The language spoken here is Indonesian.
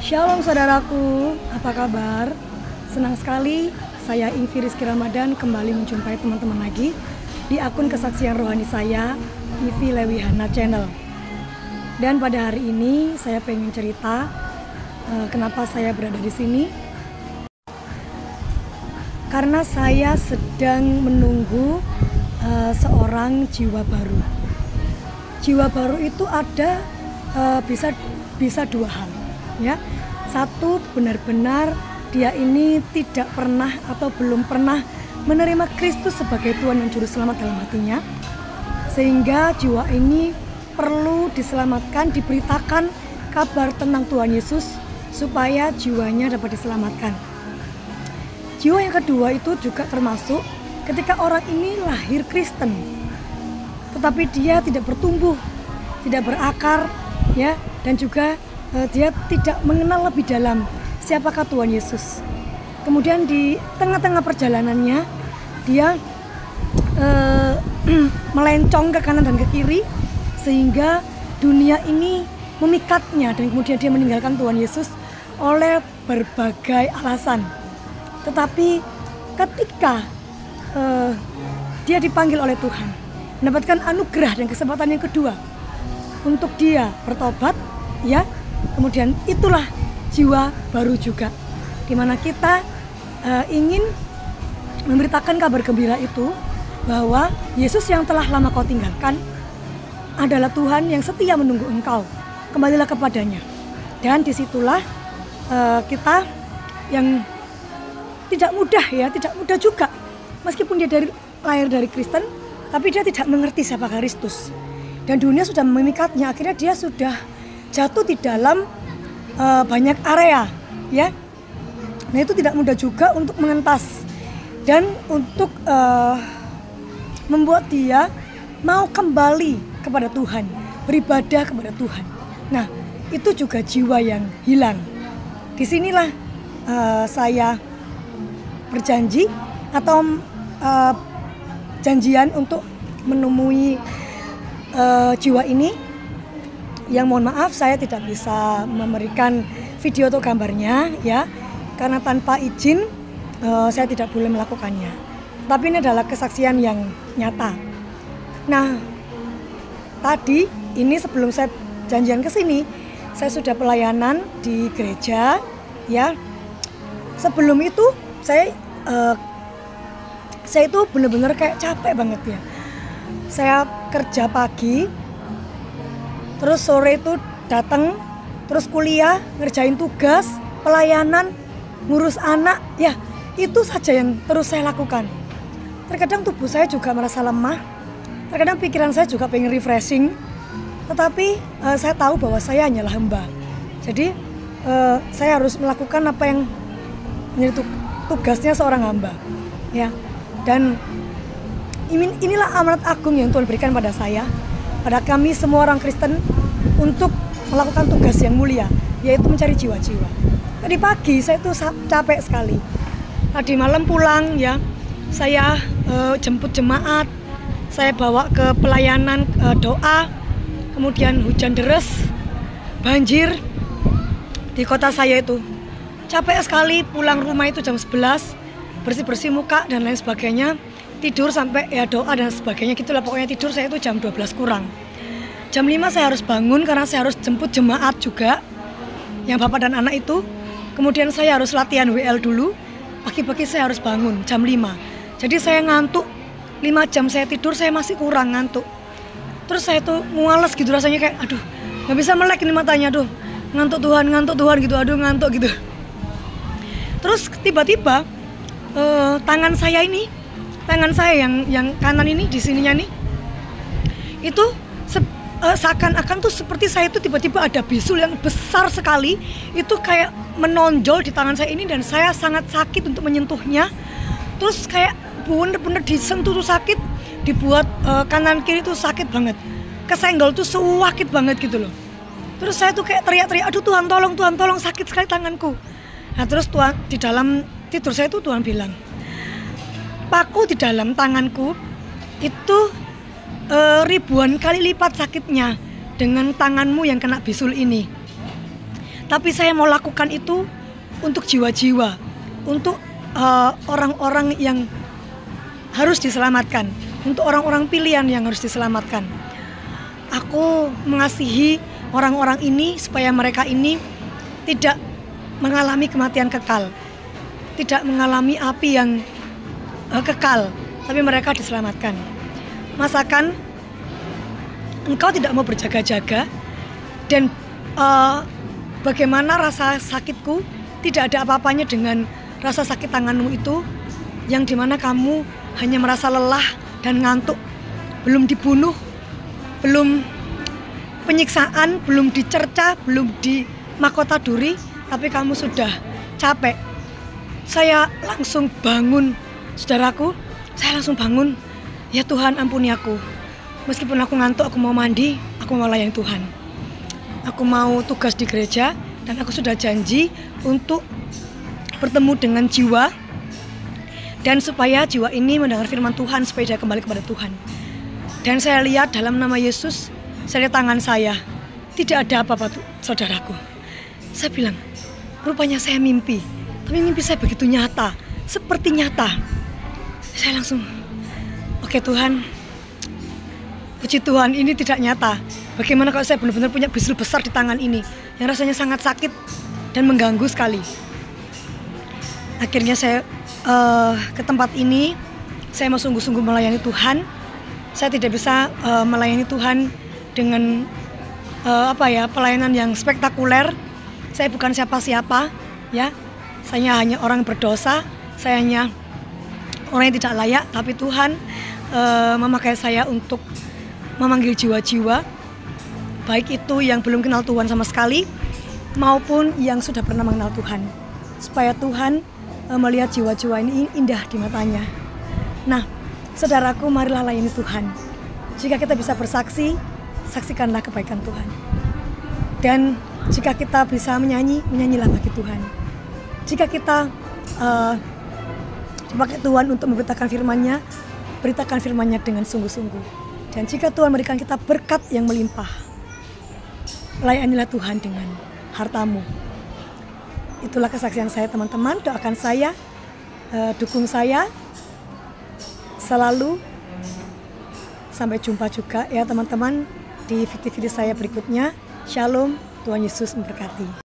Shalom saudaraku, apa kabar? Senang sekali saya Ingvi Rizky Ramadan kembali menjumpai teman-teman lagi di akun kesaksian rohani saya, Ivi Lewihana Channel. Dan pada hari ini saya pengen cerita kenapa saya berada di sini. Karena saya sedang menunggu seorang jiwa baru. Jiwa baru itu ada bisa dua hal, ya. Satu, benar-benar dia ini tidak pernah atau belum pernah menerima Kristus sebagai Tuhan dan Juru Selamat dalam hatinya, sehingga jiwa ini perlu diselamatkan, diberitakan kabar tentang Tuhan Yesus supaya jiwanya dapat diselamatkan. Jiwa yang kedua itu juga termasuk ketika orang ini lahir Kristen, tetapi dia tidak bertumbuh, tidak berakar, ya, dan juga dia tidak mengenal lebih dalam siapakah Tuhan Yesus. Kemudian di tengah-tengah perjalanannya dia melencong ke kanan dan ke kiri, sehingga dunia ini memikatnya dan kemudian dia meninggalkan Tuhan Yesus oleh berbagai alasan. Tetapi ketika dia dipanggil oleh Tuhan, mendapatkan anugerah dan kesempatan yang kedua untuk dia bertobat, ya, kemudian itulah jiwa baru juga, dimana kita ingin memberitakan kabar gembira itu bahwa Yesus yang telah lama kau tinggalkan adalah Tuhan yang setia menunggu engkau, kembalilah kepadanya. Dan disitulah kita yang tidak mudah, ya, tidak mudah juga, meskipun dia lahir dari Kristen, tapi dia tidak mengerti siapa Kristus. Dan dunia sudah memikatnya, akhirnya dia sudah jatuh di dalam banyak area, ya. Nah, itu tidak mudah juga untuk mengentas dan untuk membuat dia mau kembali kepada Tuhan, beribadah kepada Tuhan. Nah, itu juga jiwa yang hilang. Disinilah saya berjanji atau janjian untuk menemui jiwa ini, yang mohon maaf saya tidak bisa memberikan video atau gambarnya, ya, karena tanpa izin saya tidak boleh melakukannya. Tapi ini adalah kesaksian yang nyata. Nah, tadi ini sebelum saya janjian ke sini, saya sudah pelayanan di gereja, ya. Sebelum itu saya itu benar-benar kayak capek banget, ya. Saya kerja pagi, terus sore itu datang, terus kuliah, ngerjain tugas, pelayanan, ngurus anak, ya, itu saja yang terus saya lakukan. Terkadang tubuh saya juga merasa lemah, terkadang pikiran saya juga pengen refreshing, tetapi saya tahu bahwa saya hanyalah hamba. Jadi saya harus melakukan apa yang menjadi tugasnya seorang hamba, ya. Dan inilah amanat agung yang Tuhan berikan pada saya, pada kami semua orang Kristen, untuk melakukan tugas yang mulia, yaitu mencari jiwa-jiwa. Tadi pagi saya tuh capek sekali. Tadi malam pulang, ya, saya jemput jemaat, saya bawa ke pelayanan doa, kemudian hujan deras, banjir di kota saya itu. Capek sekali, pulang rumah itu jam 11, bersih-bersih muka dan lain sebagainya. Tidur sampai, ya, doa dan sebagainya gitulah, pokoknya tidur saya itu jam 12 kurang. Jam 5 saya harus bangun karena saya harus jemput jemaat juga, yang bapak dan anak itu. Kemudian saya harus latihan WL dulu. Pagi-pagi saya harus bangun jam 5. Jadi saya ngantuk, 5 jam saya tidur saya masih kurang ngantuk. Terus saya tuh muales gitu, rasanya kayak aduh gak bisa melek ini matanya, aduh ngantuk Tuhan gitu, aduh ngantuk gitu. Terus tiba-tiba tangan saya yang kanan ini, di sininya nih, itu seakan-akan tuh seperti saya itu tiba-tiba ada bisul yang besar sekali, itu kayak menonjol di tangan saya ini, dan saya sangat sakit untuk menyentuhnya. Terus kayak bener-bener disentuh tuh sakit, dibuat kanan kiri tuh sakit banget, kesenggol tuh sakit banget gitu loh. Terus saya tuh kayak teriak-teriak, aduh Tuhan tolong, sakit sekali tanganku. Nah, terus Tuhan, di dalam tidur saya tuh Tuhan bilang, paku di dalam tanganku itu ribuan kali lipat sakitnya dengan tanganmu yang kena bisul ini. Tapi saya mau lakukan itu untuk jiwa-jiwa, untuk orang-orang yang harus diselamatkan, untuk orang-orang pilihan yang harus diselamatkan. Aku mengasihi orang-orang ini supaya mereka ini tidak mengalami kematian kekal, tidak mengalami api yang kekal, tapi mereka diselamatkan. Masakan engkau tidak mau berjaga-jaga dan bagaimana rasa sakitku tidak ada apa-apanya dengan rasa sakit tanganmu itu, yang dimana kamu hanya merasa lelah dan ngantuk, belum dibunuh, belum penyiksaan, belum dicerca, belum di mahkota duri, tapi kamu sudah capek. Saya langsung bangun, saudaraku, saya langsung bangun. Ya Tuhan, ampuni aku. Meskipun aku ngantuk, aku mau mandi, aku mau layani Tuhan. Aku mau tugas di gereja, dan aku sudah janji untuk bertemu dengan jiwa, dan supaya jiwa ini mendengar firman Tuhan, supaya dia kembali kepada Tuhan. Dan saya lihat dalam nama Yesus, saya lihat tangan saya, tidak ada apa-apa tuh, saudaraku. Saya bilang, rupanya saya mimpi, tapi mimpi saya begitu nyata, seperti nyata. Saya langsung, oke Tuhan, puji Tuhan, ini tidak nyata. Bagaimana kalau saya benar-benar punya bisul besar di tangan ini, yang rasanya sangat sakit dan mengganggu sekali. Akhirnya saya ke tempat ini, saya mau sungguh-sungguh melayani Tuhan. Saya tidak bisa melayani Tuhan dengan pelayanan yang spektakuler. Saya bukan siapa-siapa, ya. Saya hanya orang berdosa, saya hanya orang yang tidak layak, tapi Tuhan memakai saya untuk memanggil jiwa-jiwa, baik itu yang belum kenal Tuhan sama sekali, maupun yang sudah pernah mengenal Tuhan, supaya Tuhan melihat jiwa-jiwa ini indah di matanya. Nah, saudaraku, marilah layani Tuhan. Jika kita bisa bersaksi, saksikanlah kebaikan Tuhan. Dan jika kita bisa menyanyi, menyanyilah bagi Tuhan. Jika kita dipakai Tuhan untuk memberitakan firman-Nya, beritakan firman-Nya dengan sungguh-sungguh. Dan jika Tuhan memberikan kita berkat yang melimpah, layanilah Tuhan dengan hartamu. Itulah kesaksian saya, teman-teman. Doakan saya, dukung saya selalu. Sampai jumpa juga ya teman-teman di video-video saya berikutnya. Shalom, Tuhan Yesus memberkati.